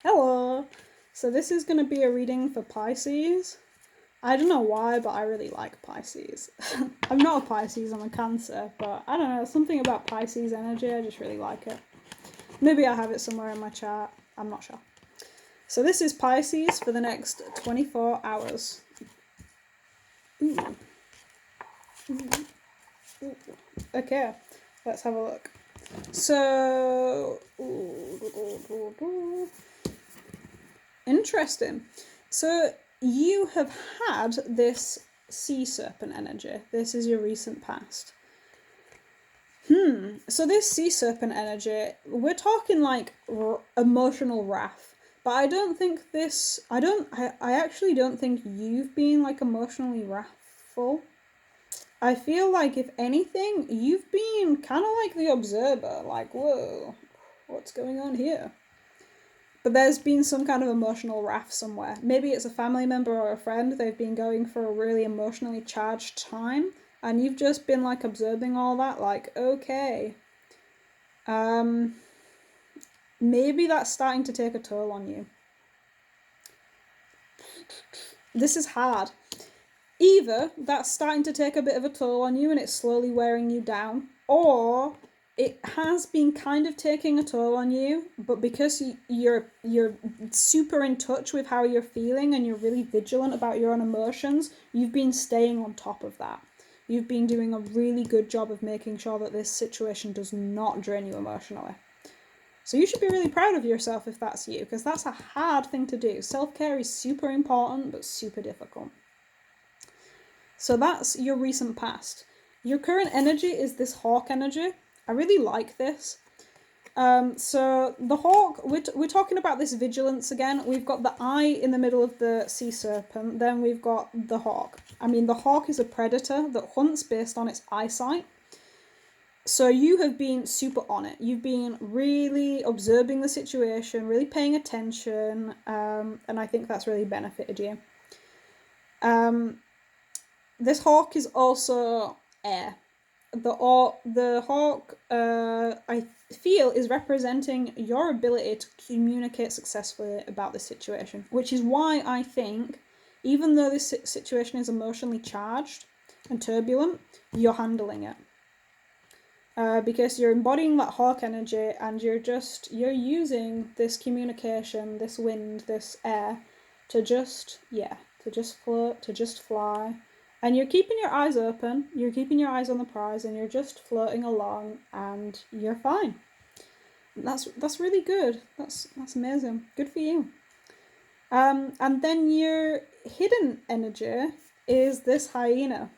Hello! So this is going to be a reading for Pisces. I don't know why, but I really like Pisces. I'm not a Pisces, I'm a Cancer, but I don't know, something about Pisces energy, I just really like it. Maybe I have it somewhere in my chart, I'm not sure. So this is Pisces for the next 24 hours. Ooh. Ooh. Ooh. Okay, let's have a look. So, interesting. So you have had this sea serpent energy. This is your recent past. So this sea serpent energy, we're talking like emotional wrath. But I don't think this. I actually don't think you've been like emotionally wrathful. I feel like if anything, you've been kind of like the observer. Like, whoa, what's going on here? But there's been some kind of emotional wrath somewhere. Maybe it's a family member or a friend. They've been going for a really emotionally charged time, and you've just been like observing all that, like, okay. Maybe that's starting to take a toll on you. This is hard. Either that's starting to take a bit of a toll on you and it's slowly wearing you down, or it has been kind of taking a toll on you, but because you're super in touch with how you're feeling and you're really vigilant about your own emotions, you've been staying on top of that. You've been doing a really good job of making sure that this situation does not drain you emotionally. So you should be really proud of yourself if that's you, because that's a hard thing to do. Self-care is super important, but super difficult. So that's your recent past. Your current energy is this hawk energy. I really like this. So the hawk, we're talking about this vigilance again. We've got the eye in the middle of the sea serpent. Then we've got the hawk. I mean, the hawk is a predator that hunts based on its eyesight. So you have been super on it. You've been really observing the situation, really paying attention, and I think that's really benefited you. This hawk is also air. The hawk, I feel, is representing your ability to communicate successfully about the situation, which is why I think, even though this situation is emotionally charged and turbulent, you're handling it. Because you're embodying that hawk energy and you're using this communication, this wind, this air to just float, to just fly. And you're keeping your eyes open, you're keeping your eyes on the prize, and you're just floating along, and you're fine. That's really good. That's amazing. Good for you. And then your hidden energy is this hyena.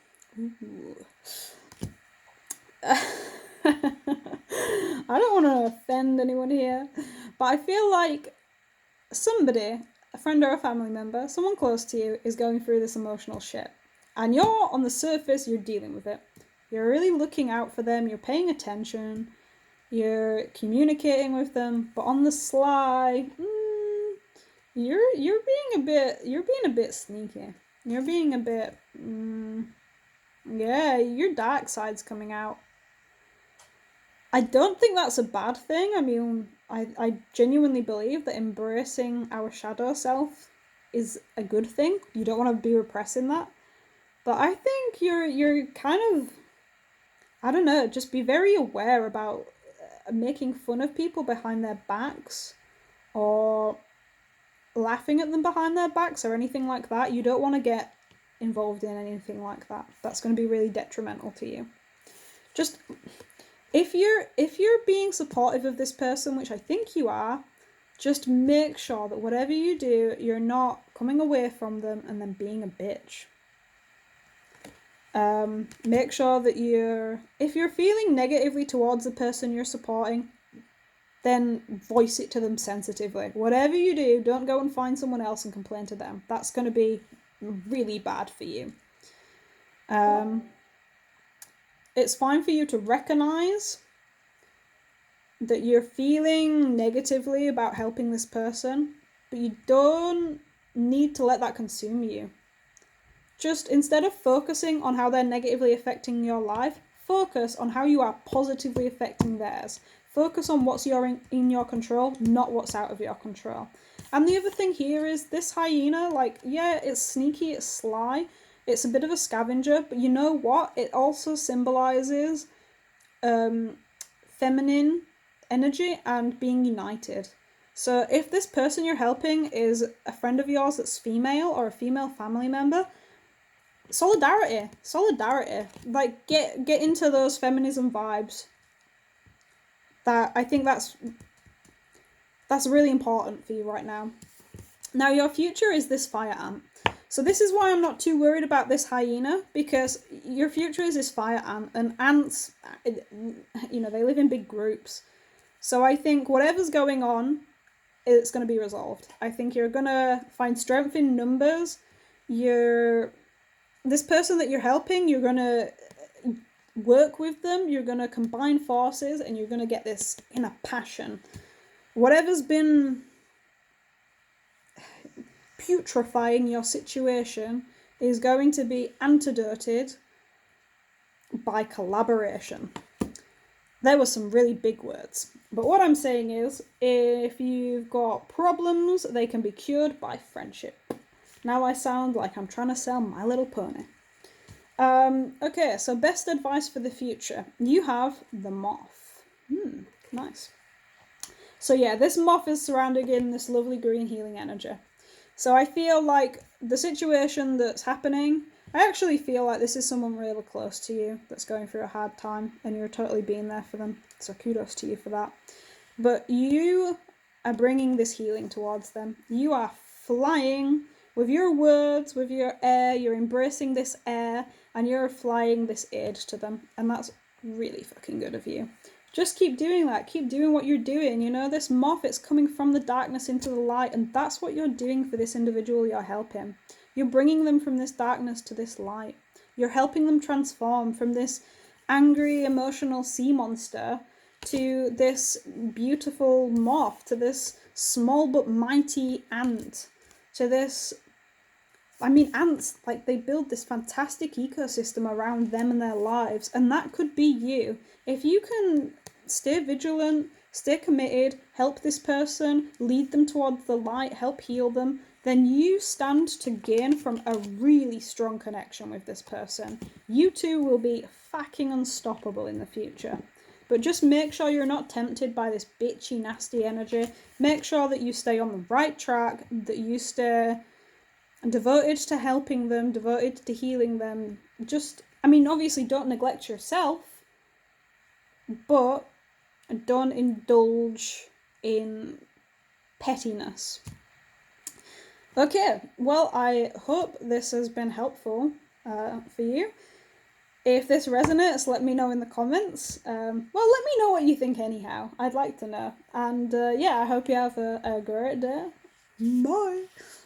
I don't want to offend anyone here, but I feel like somebody, a friend or a family member, someone close to you, is going through this emotional shit. And you're on the surface, you're dealing with it. You're really looking out for them, you're paying attention, you're communicating with them, but on the sly, you're being a bit sneaky. You're being a bit yeah, your dark side's coming out. I don't think that's a bad thing. I mean, I genuinely believe that embracing our shadow self is a good thing. You don't want to be repressing that. But I think you're kind of, I don't know, just be very aware about making fun of people behind their backs or laughing at them behind their backs or anything like that. You don't want to get involved in anything like that. That's going to be really detrimental to you. Just if you're being supportive of this person, which I think you are, just make sure that whatever you do, you're not coming away from them and then being a bitch. Make sure that if you're feeling negatively towards the person you're supporting, then voice it to them sensitively. Whatever you do, don't go and find someone else and complain to them. That's going to be really bad for you. It's fine for you to recognize that you're feeling negatively about helping this person, but you don't need to let that consume you. Just instead of focusing on how they're negatively affecting your life, focus on how you are positively affecting theirs. Focus on what's in your control, not what's out of your control. And the other thing here is this hyena, like, yeah, it's sneaky, it's sly, it's a bit of a scavenger, but you know what? It also symbolizes feminine energy and being united. So if this person you're helping is a friend of yours that's female or a female family member, solidarity. Like, get into those feminism vibes. That I think that's really important for you right now. Now, your future is this fire ant. So this is why I'm not too worried about this hyena, because your future is this fire ant, and ants, you know, they live in big groups. So I think whatever's going on, it's going to be resolved. I think you're going to find strength in numbers. This person that you're helping, you're going to work with them, you're going to combine forces, and you're going to get this inner passion. Whatever's been putrefying your situation is going to be antidoted by collaboration. There were some really big words. But what I'm saying is, if you've got problems, they can be cured by friendship. Now I sound like I'm trying to sell My Little Pony. Okay, so best advice for the future. You have the moth. Nice. So yeah, this moth is surrounded in this lovely green healing energy. So I feel like the situation that's happening, I actually feel like this is someone really close to you that's going through a hard time, and you're totally being there for them. So kudos to you for that. But you are bringing this healing towards them. You are flying with your words, with your air. You're embracing this air, and you're flying this aid to them. And that's really fucking good of you. Just keep doing that. Keep doing what you're doing. You know, this moth, it's coming from the darkness into the light, and that's what you're doing for this individual you're helping. You're bringing them from this darkness to this light. You're helping them transform from this angry, emotional sea monster to this beautiful moth, to this small but mighty ant, to this... I mean, ants, like, they build this fantastic ecosystem around them and their lives, and that could be you. If you can stay vigilant, stay committed, help this person, lead them towards the light, help heal them, then you stand to gain from a really strong connection with this person. You two will be fucking unstoppable in the future. But just make sure you're not tempted by this bitchy, nasty energy. Make sure that you stay on the right track, that you stay devoted to helping them, devoted to healing them. Just, I mean, obviously don't neglect yourself, but don't indulge in pettiness. Okay, well, I hope this has been helpful for you. If this resonates, let me know in the comments. Well, let me know what you think anyhow. I'd like to know. And yeah, I hope you have a great day. Bye.